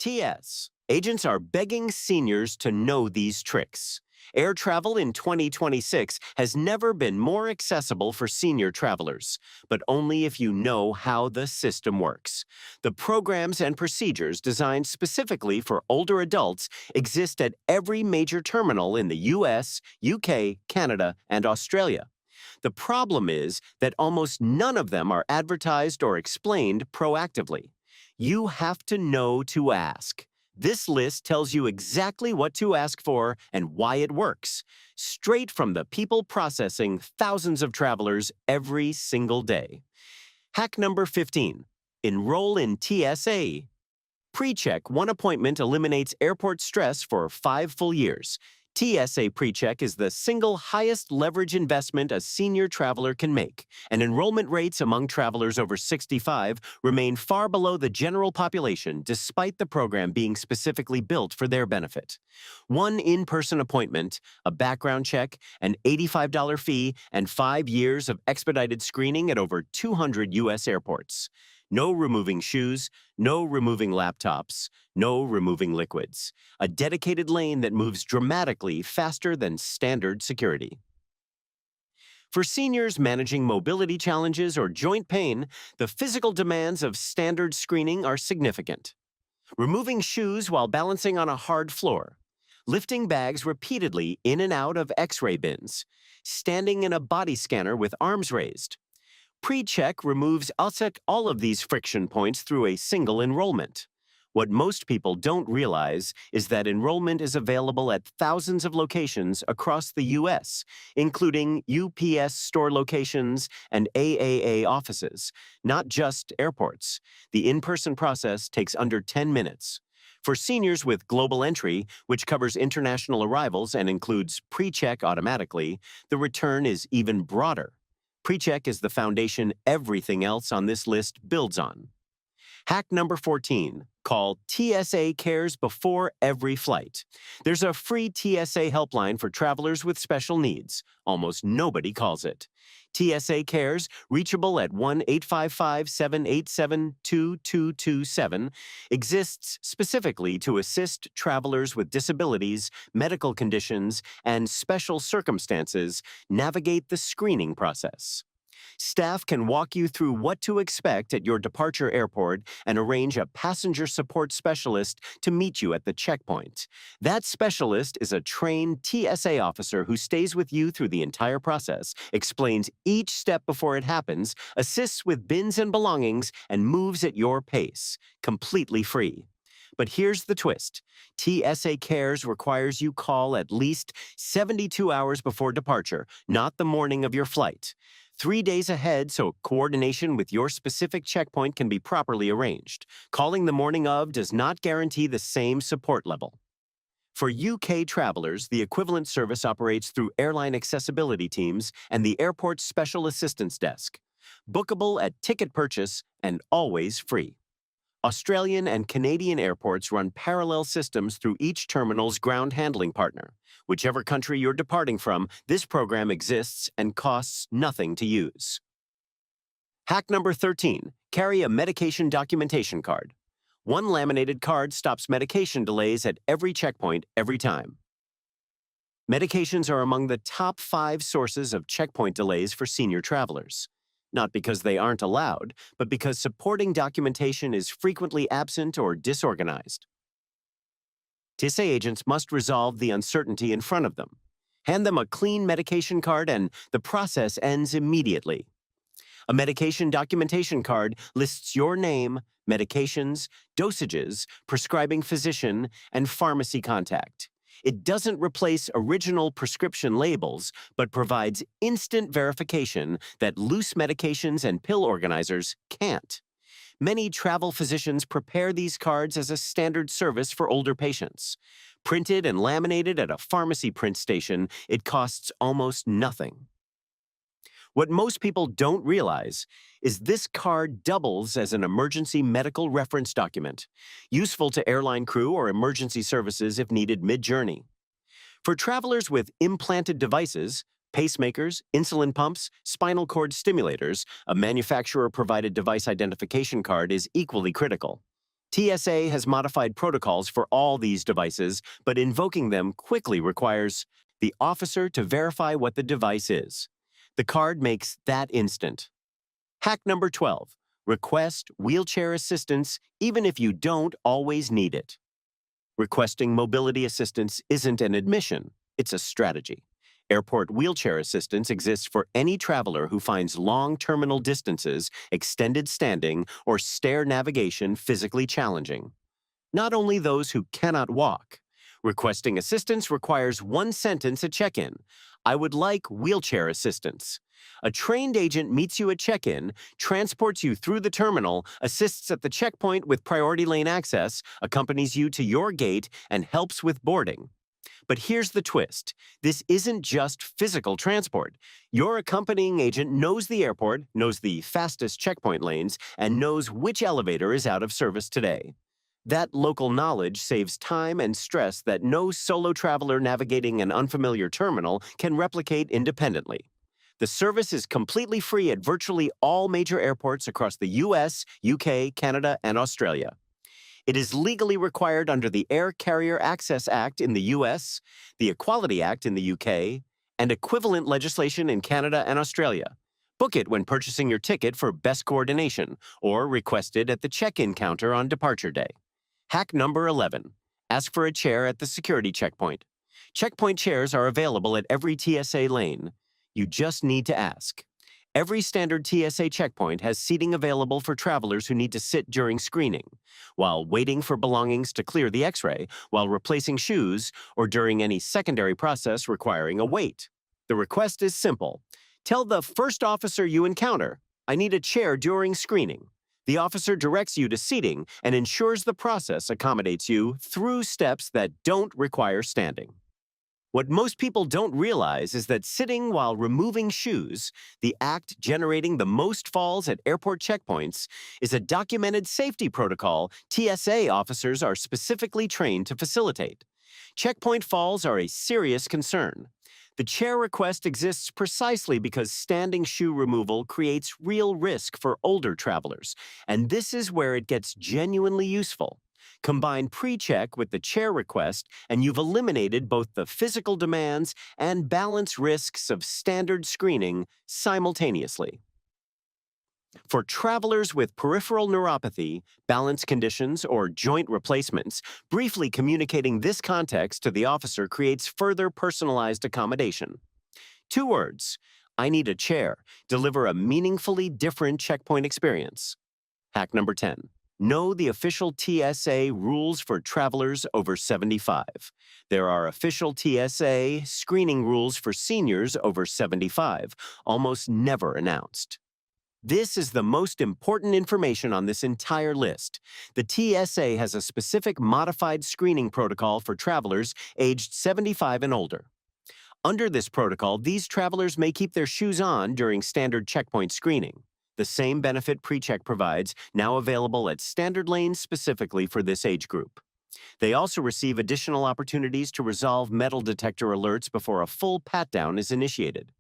TS. Agents are begging seniors to know these tricks. Air travel in 2026 has never been more accessible for senior travelers, but only if you know how the system works. The programs and procedures designed specifically for older adults exist at every major terminal in the US, UK, Canada, and Australia. The problem is that almost none of them are advertised or explained proactively. You have to know to ask. This list tells you exactly what to ask for and why it works, straight from the people processing thousands of travelers every single day. Hack number 15. Enroll in TSA. PreCheck one appointment eliminates airport stress for 5 full years. TSA PreCheck is the single highest leverage investment a senior traveler can make, and enrollment rates among travelers over 65 remain far below the general population despite the program being specifically built for their benefit. One in-person appointment, a background check, an $85 fee, and 5 years of expedited screening at over 200 U.S. airports. No removing shoes, no removing laptops, no removing liquids. A dedicated lane that moves dramatically faster than standard security. For seniors managing mobility challenges or joint pain, the physical demands of standard screening are significant. Removing shoes while balancing on a hard floor. Lifting bags repeatedly in and out of X-ray bins. Standing in a body scanner with arms raised. PreCheck removes all of these friction points through a single enrollment. What most people don't realize is that enrollment is available at thousands of locations across the U.S., including UPS store locations and AAA offices, not just airports. The in-person process takes under 10 minutes. For seniors with global entry, which covers international arrivals and includes PreCheck automatically, the return is even broader. PreCheck is the foundation everything else on this list builds on. Hack number 14. Call TSA Cares before every flight. There's a free TSA helpline for travelers with special needs. Almost nobody calls it. TSA Cares, reachable at 1-855-787-2227, exists specifically to assist travelers with disabilities, medical conditions, and special circumstances navigate the screening process. Staff can walk you through what to expect at your departure airport and arrange a passenger support specialist to meet you at the checkpoint. That specialist is a trained TSA officer who stays with you through the entire process, explains each step before it happens, assists with bins and belongings, and moves at your pace, completely free. But here's the twist. TSA Cares requires you call at least 72 hours before departure, not the morning of your flight. 3 days ahead so coordination with your specific checkpoint can be properly arranged. Calling the morning of does not guarantee the same support level. For UK travelers, the equivalent service operates through airline accessibility teams and the airport's special assistance desk. Bookable at ticket purchase and always free. Australian and Canadian airports run parallel systems through each terminal's ground handling partner. Whichever country you're departing from, this program exists and costs nothing to use. Hack number 13. Carry a medication documentation card. One laminated card stops medication delays at every checkpoint every time. Medications are among the top 5 sources of checkpoint delays for senior travelers. Not because they aren't allowed, but because supporting documentation is frequently absent or disorganized. TSA agents must resolve the uncertainty in front of them. Hand them a clean medication card and the process ends immediately. A medication documentation card lists your name, medications, dosages, prescribing physician, and pharmacy contact. It doesn't replace original prescription labels, but provides instant verification that loose medications and pill organizers can't. Many travel physicians prepare these cards as a standard service for older patients. Printed and laminated at a pharmacy print station, it costs almost nothing. What most people don't realize is this card doubles as an emergency medical reference document, useful to airline crew or emergency services if needed mid-journey. For travelers with implanted devices, pacemakers, insulin pumps, spinal cord stimulators, a manufacturer-provided device identification card is equally critical. TSA has modified protocols for all these devices, but invoking them quickly requires the officer to verify what the device is. The card makes that instant. Hack number 12. Request wheelchair assistance even if you don't always need it. Requesting mobility assistance isn't an admission, it's a strategy. Airport wheelchair assistance exists for any traveler who finds long terminal distances, extended standing, or stair navigation physically challenging. Not only those who cannot walk. Requesting assistance requires one sentence at check-in. I would like wheelchair assistance. A trained agent meets you at check-in, transports you through the terminal, assists at the checkpoint with priority lane access, accompanies you to your gate, and helps with boarding. But here's the twist. This isn't just physical transport. Your accompanying agent knows the airport, knows the fastest checkpoint lanes, and knows which elevator is out of service today. That local knowledge saves time and stress that no solo traveler navigating an unfamiliar terminal can replicate independently. The service is completely free at virtually all major airports across the US, UK, Canada, and Australia. It is legally required under the Air Carrier Access Act in the US, the Equality Act in the UK, and equivalent legislation in Canada and Australia. Book it when purchasing your ticket for best coordination, or request it at the check-in counter on departure day. Hack number 11. Ask for a chair at the security checkpoint. Checkpoint chairs are available at every TSA lane. You just need to ask. Every standard TSA checkpoint has seating available for travelers who need to sit during screening, while waiting for belongings to clear the X-ray, while replacing shoes, or during any secondary process requiring a wait. The request is simple. Tell the first officer you encounter, I need a chair during screening. The officer directs you to seating and ensures the process accommodates you through steps that don't require standing. What most people don't realize is that sitting while removing shoes, the act generating the most falls at airport checkpoints, is a documented safety protocol TSA officers are specifically trained to facilitate. Checkpoint falls are a serious concern. The chair request exists precisely because standing shoe removal creates real risk for older travelers, and this is where it gets genuinely useful. Combine pre-check with the chair request, and you've eliminated both the physical demands and balance risks of standard screening simultaneously. For travelers with peripheral neuropathy, balance conditions, or joint replacements, briefly communicating this context to the officer creates further personalized accommodation. 2 words, I need a chair, deliver a meaningfully different checkpoint experience. Hack number 10. Know the official TSA rules for travelers over 75. There are official TSA screening rules for seniors over 75, almost never announced. This is the most important information on this entire list. The TSA has a specific modified screening protocol for travelers aged 75 and older. Under this protocol, these travelers may keep their shoes on during standard checkpoint screening. The same benefit PreCheck provides, now available at standard lanes specifically for this age group. They also receive additional opportunities to resolve metal detector alerts before a full pat-down is initiated.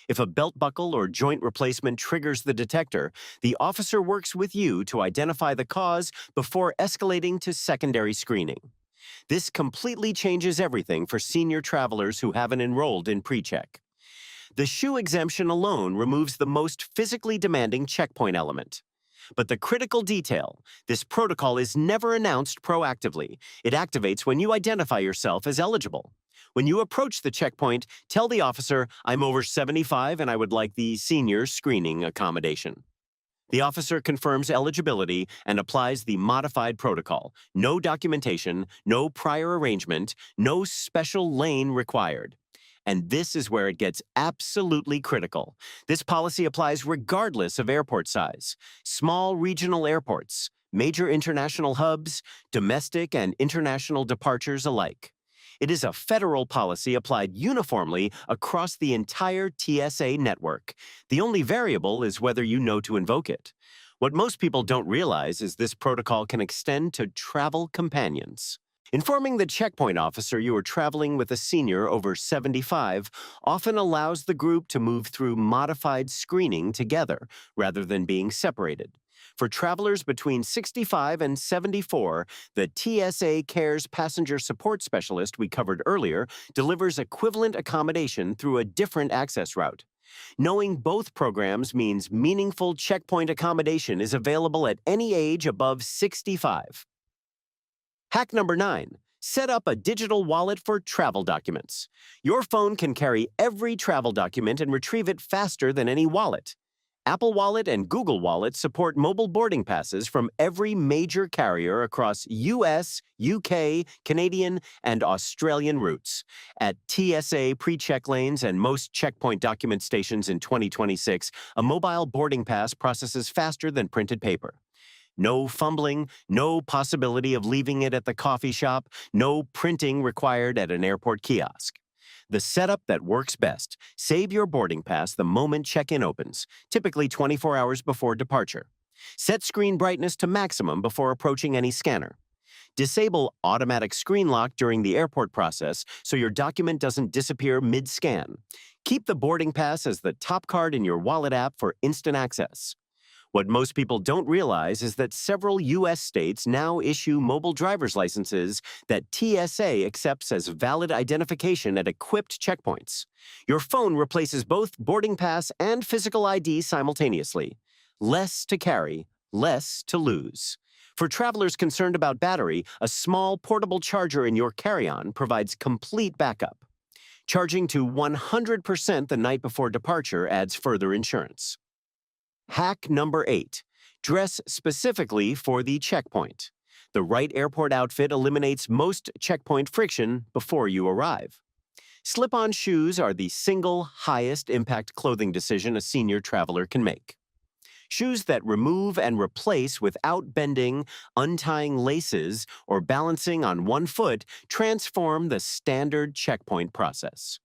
If a belt buckle or joint replacement triggers the detector, the officer works with you to identify the cause before escalating to secondary screening. This completely changes everything for senior travelers who haven't enrolled in PreCheck. The shoe exemption alone removes the most physically demanding checkpoint element. But the critical detail, this protocol is never announced proactively. It activates when you identify yourself as eligible. When you approach the checkpoint, tell the officer, I'm over 75 and I would like the senior screening accommodation. The officer confirms eligibility and applies the modified protocol. No documentation, no prior arrangement, no special lane required. And this is where it gets absolutely critical. This policy applies regardless of airport size. Small regional airports, major international hubs, domestic and international departures alike. It is a federal policy applied uniformly across the entire TSA network. The only variable is whether you know to invoke it. What most people don't realize is this protocol can extend to travel companions. Informing the checkpoint officer you are traveling with a senior over 75 often allows the group to move through modified screening together rather than being separated. For travelers between 65 and 74, the TSA Cares Passenger Support Specialist we covered earlier delivers equivalent accommodation through a different access route. Knowing both programs means meaningful checkpoint accommodation is available at any age above 65. Hack number 9. Set up a digital wallet for travel documents. Your phone can carry every travel document and retrieve it faster than any wallet. Apple Wallet and Google Wallet support mobile boarding passes from every major carrier across US, UK, Canadian, and Australian routes. At TSA pre-check lanes and most checkpoint document stations in 2026, a mobile boarding pass processes faster than printed paper. No fumbling, no possibility of leaving it at the coffee shop, no printing required at an airport kiosk. The setup that works best. Save your boarding pass the moment check-in opens, typically 24 hours before departure. Set screen brightness to maximum before approaching any scanner. Disable automatic screen lock during the airport process so your document doesn't disappear mid-scan. Keep the boarding pass as the top card in your wallet app for instant access. What most people don't realize is that several U.S. states now issue mobile driver's licenses that TSA accepts as valid identification at equipped checkpoints. Your phone replaces both boarding pass and physical ID simultaneously. Less to carry, less to lose. For travelers concerned about battery, a small portable charger in your carry-on provides complete backup. Charging to 100% the night before departure adds further insurance. Hack number 8. Dress specifically for the checkpoint. The right airport outfit eliminates most checkpoint friction before you arrive. Slip-on shoes are the single highest impact clothing decision a senior traveler can make. Shoes that remove and replace without bending, untying laces, or balancing on one foot transform the standard checkpoint process.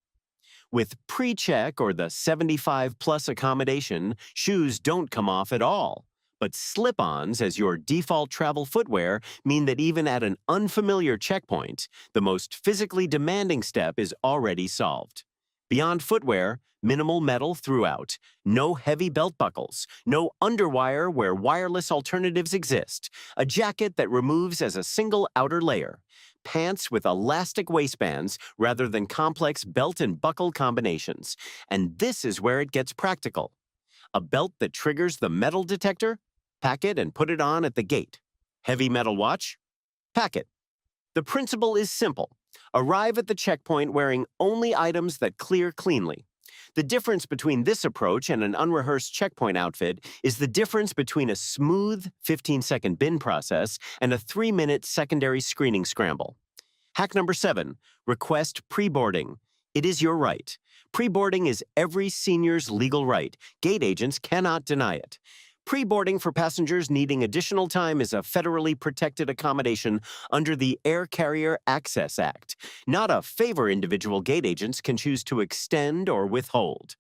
With pre-check or the 75-plus accommodation, shoes don't come off at all. But slip-ons as your default travel footwear mean that even at an unfamiliar checkpoint, the most physically demanding step is already solved. Beyond footwear, minimal metal throughout, no heavy belt buckles, no underwire where wireless alternatives exist, a jacket that removes as a single outer layer, pants with elastic waistbands rather than complex belt and buckle combinations. And this is where it gets practical. A belt that triggers the metal detector? Pack it and put it on at the gate. Heavy metal watch? Pack it. The principle is simple. Arrive at the checkpoint wearing only items that clear cleanly. The difference between this approach and an unrehearsed checkpoint outfit is the difference between a smooth 15-second bin process and a 3-minute secondary screening scramble. Hack number 7. Request pre-boarding. It is your right. Pre-boarding is every senior's legal right. Gate agents cannot deny it. Pre-boarding for passengers needing additional time is a federally protected accommodation under the Air Carrier Access Act, not a favor individual gate agents can choose to extend or withhold.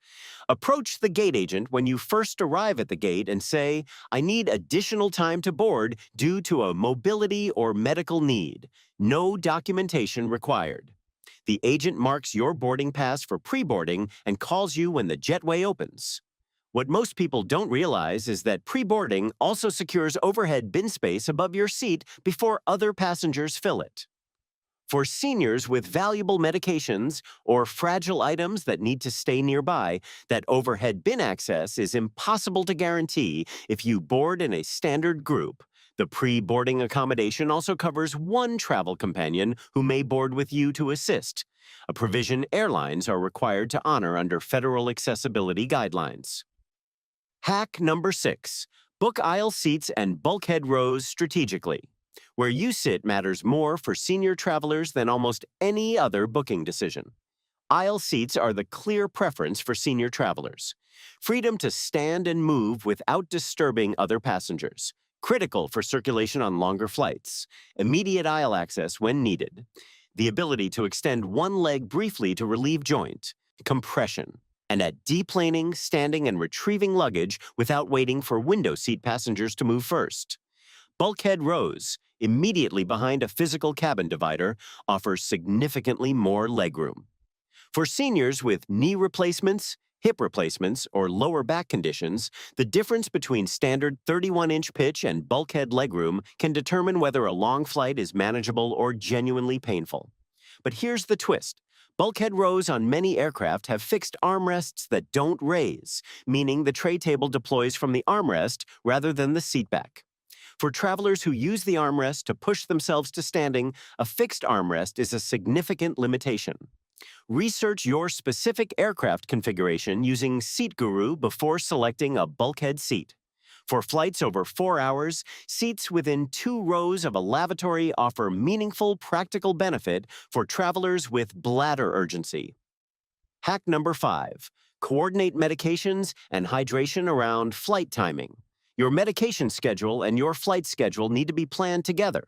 Approach the gate agent when you first arrive at the gate and say, "I need additional time to board due to a mobility or medical need." No documentation required. The agent marks your boarding pass for pre-boarding and calls you when the jetway opens. What most people don't realize is that pre-boarding also secures overhead bin space above your seat before other passengers fill it. For seniors with valuable medications or fragile items that need to stay nearby, that overhead bin access is impossible to guarantee if you board in a standard group. The pre-boarding accommodation also covers one travel companion who may board with you to assist, a provision airlines are required to honor under federal accessibility guidelines. Hack number 6. Book aisle seats and bulkhead rows strategically. Where you sit matters more for senior travelers than almost any other booking decision. Aisle seats are the clear preference for senior travelers. Freedom to stand and move without disturbing other passengers. Critical for circulation on longer flights. Immediate aisle access when needed. The ability to extend one leg briefly to relieve joint. Compression. And at deplaning, standing, and retrieving luggage without waiting for window seat passengers to move first. Bulkhead rows, immediately behind a physical cabin divider, offers significantly more legroom. For seniors with knee replacements, hip replacements, or lower back conditions, the difference between standard 31-inch pitch and bulkhead legroom can determine whether a long flight is manageable or genuinely painful. But here's the twist. Bulkhead rows on many aircraft have fixed armrests that don't raise, meaning the tray table deploys from the armrest rather than the seatback. For travelers who use the armrest to push themselves to standing, a fixed armrest is a significant limitation. Research your specific aircraft configuration using Seat Guru before selecting a bulkhead seat. For flights over 4 hours, seats within 2 rows of a lavatory offer meaningful practical benefit for travelers with bladder urgency. Hack number 5. Coordinate medications and hydration around flight timing. Your medication schedule and your flight schedule need to be planned together.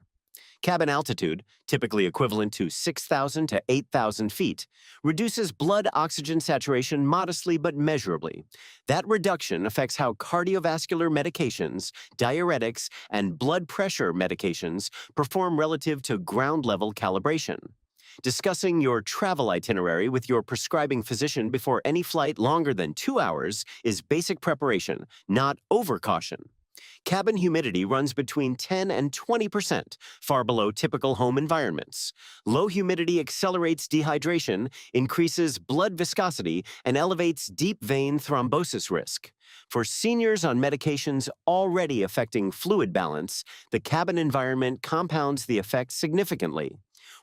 Cabin altitude, typically equivalent to 6,000 to 8,000 feet, reduces blood oxygen saturation modestly but measurably. That reduction affects how cardiovascular medications, diuretics, and blood pressure medications perform relative to ground-level calibration. Discussing your travel itinerary with your prescribing physician before any flight longer than 2 hours is basic preparation, not overcaution. Cabin humidity runs between 10 and 20%, far below typical home environments. Low humidity accelerates dehydration, increases blood viscosity, and elevates deep vein thrombosis risk. For seniors on medications already affecting fluid balance, the cabin environment compounds the effect significantly.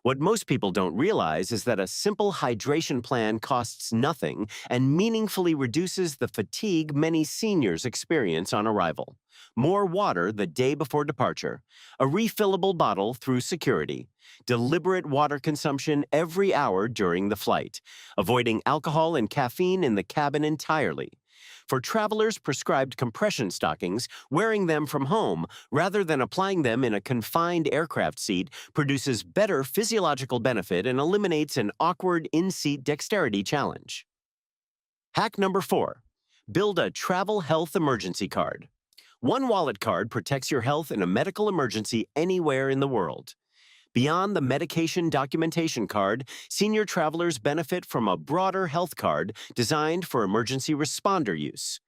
What most people don't realize is that a simple hydration plan costs nothing and meaningfully reduces the fatigue many seniors experience on arrival. More water the day before departure, a refillable bottle through security, deliberate water consumption every hour during the flight, avoiding alcohol and caffeine in the cabin entirely. For travelers prescribed compression stockings, wearing them from home rather than applying them in a confined aircraft seat produces better physiological benefit and eliminates an awkward in-seat dexterity challenge. Hack number 4. Build a travel health emergency card. One wallet card protects your health in a medical emergency anywhere in the world. Beyond the medication documentation card, senior travelers benefit from a broader health card designed for emergency responder use.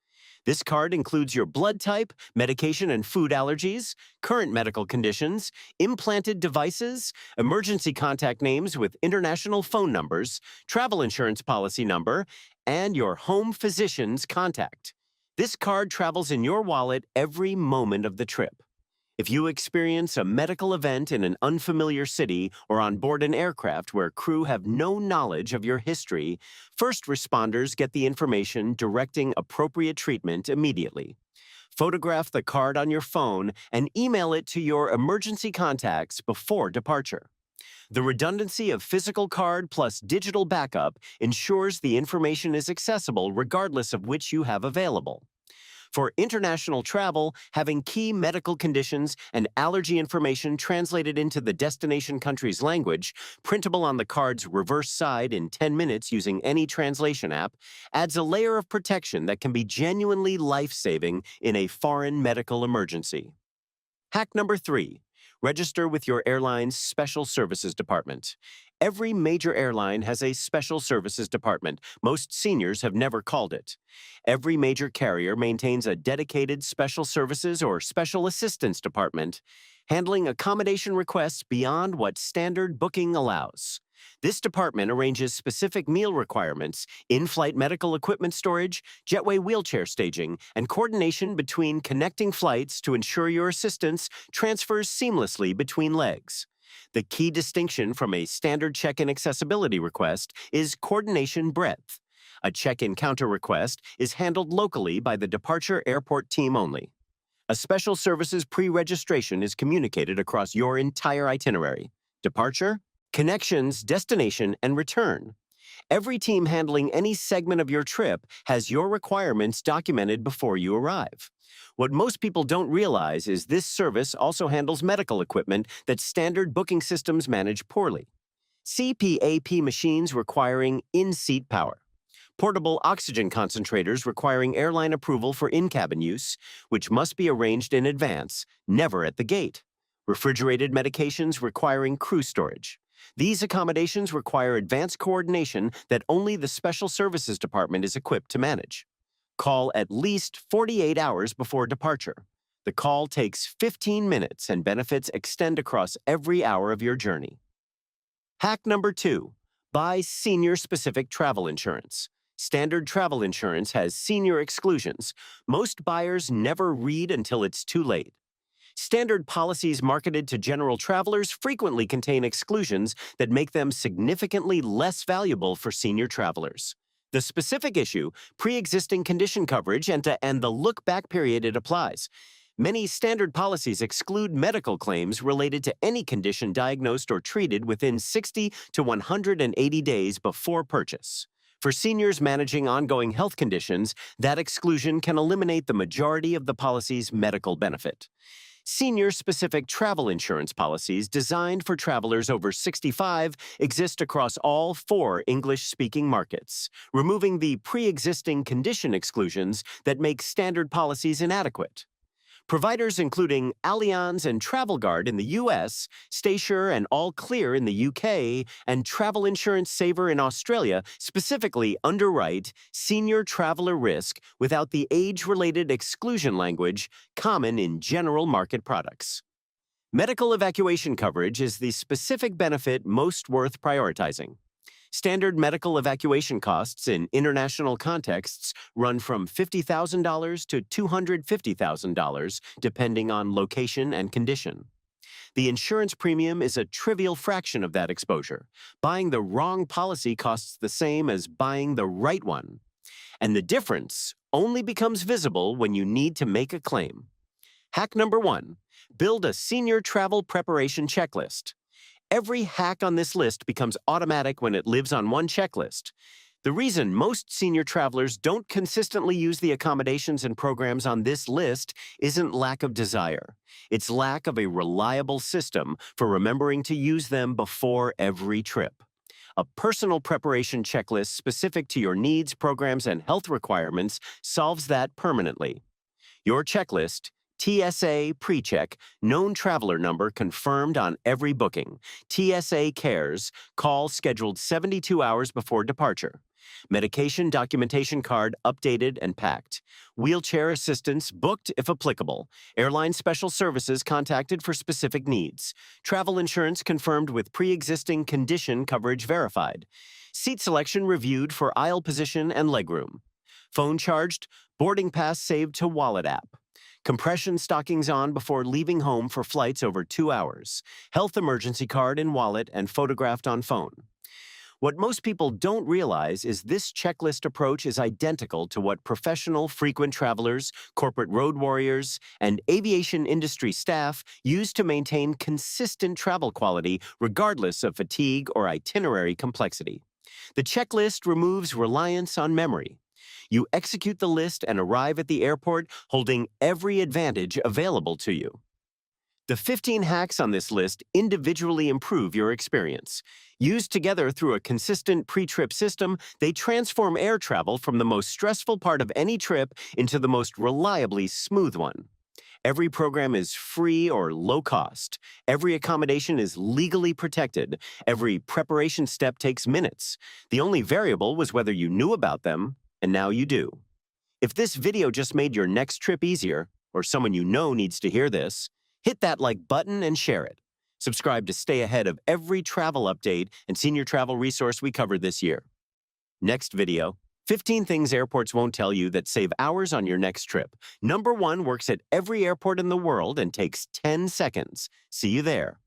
This card includes your blood type, medication and food allergies, current medical conditions, implanted devices, emergency contact names with international phone numbers, travel insurance policy number, and your home physician's contact. This card travels in your wallet every moment of the trip. If you experience a medical event in an unfamiliar city or on board an aircraft where crew have no knowledge of your history, first responders get the information directing appropriate treatment immediately. Photograph the card on your phone and email it to your emergency contacts before departure. The redundancy of physical card plus digital backup ensures the information is accessible regardless of which you have available. For international travel, having key medical conditions and allergy information translated into the destination country's language, printable on the card's reverse side in 10 minutes using any translation app, adds a layer of protection that can be genuinely life-saving in a foreign medical emergency. Hack number 3. Register with your airline's Special Services Department. Every major airline has a Special Services Department. Most seniors have never called it. Every major carrier maintains a dedicated Special Services or Special Assistance Department, handling accommodation requests beyond what standard booking allows. This department arranges specific meal requirements, in-flight medical equipment storage, jetway wheelchair staging, and coordination between connecting flights to ensure your assistance transfers seamlessly between legs. The key distinction from a standard check-in accessibility request is coordination breadth. A check-in counter request is handled locally by the departure airport team only. A special services pre-registration is communicated across your entire itinerary. Departure, connections, destination, and return. Every team handling any segment of your trip has your requirements documented before you arrive. What most people don't realize is this service also handles medical equipment that standard booking systems manage poorly. CPAP machines requiring in-seat power. Portable oxygen concentrators requiring airline approval for in-cabin use, which must be arranged in advance, never at the gate. Refrigerated medications requiring crew storage. These accommodations require advanced coordination that only the Special Services Department is equipped to manage. Call at least 48 hours before departure. The call takes 15 minutes and benefits extend across every hour of your journey. Hack number 2. Buy senior-specific travel insurance. Standard travel insurance has senior exclusions. Most buyers never read until it's too late. Standard policies marketed to general travelers frequently contain exclusions that make them significantly less valuable for senior travelers. The specific issue, pre-existing condition coverage, and the look-back period it applies. Many standard policies exclude medical claims related to any condition diagnosed or treated within 60 to 180 days before purchase. For seniors managing ongoing health conditions, that exclusion can eliminate the majority of the policy's medical benefit. Senior-specific travel insurance policies designed for travelers over 65 exist across all 4 English-speaking markets, removing the pre-existing condition exclusions that make standard policies inadequate. Providers including Allianz and TravelGuard in the US, Staysure and All Clear in the UK, and Travel Insurance Saver in Australia specifically underwrite senior traveler risk without the age-related exclusion language common in general market products. Medical evacuation coverage is the specific benefit most worth prioritizing. Standard medical evacuation costs in international contexts run from $50,000 to $250,000, depending on location and condition. The insurance premium is a trivial fraction of that exposure. Buying the wrong policy costs the same as buying the right one. And the difference only becomes visible when you need to make a claim. Hack number 1. Build a senior travel preparation checklist. Every hack on this list becomes automatic when it lives on one checklist. The reason most senior travelers don't consistently use the accommodations and programs on this list isn't lack of desire. It's lack of a reliable system for remembering to use them before every trip. A personal preparation checklist specific to your needs, programs, and health requirements solves that permanently. Your checklist: TSA PreCheck, known traveler number confirmed on every booking. TSA Cares, call scheduled 72 hours before departure. Medication documentation card updated and packed. Wheelchair assistance booked if applicable. Airline special services contacted for specific needs. Travel insurance confirmed with pre-existing condition coverage verified. Seat selection reviewed for aisle position and legroom. Phone charged, boarding pass saved to wallet app. Compression stockings on before leaving home for flights over 2 hours. Health emergency card in wallet and photographed on phone. What most people don't realize is this checklist approach is identical to what professional frequent travelers, corporate road warriors, and aviation industry staff use to maintain consistent travel quality regardless of fatigue or itinerary complexity. The checklist removes reliance on memory. You execute the list and arrive at the airport holding every advantage available to you. The 15 hacks on this list individually improve your experience. Used together through a consistent pre-trip system, they transform air travel from the most stressful part of any trip into the most reliably smooth one. Every program is free or low cost. Every accommodation is legally protected. Every preparation step takes minutes. The only variable was whether you knew about them, and now you do. If this video just made your next trip easier, or someone you know needs to hear this, hit that like button and share it. Subscribe to stay ahead of every travel update and senior travel resource we covered this year. Next video: 15 things airports won't tell you that save hours on your next trip. Number 1 works at every airport in the world and takes 10 seconds. See you there.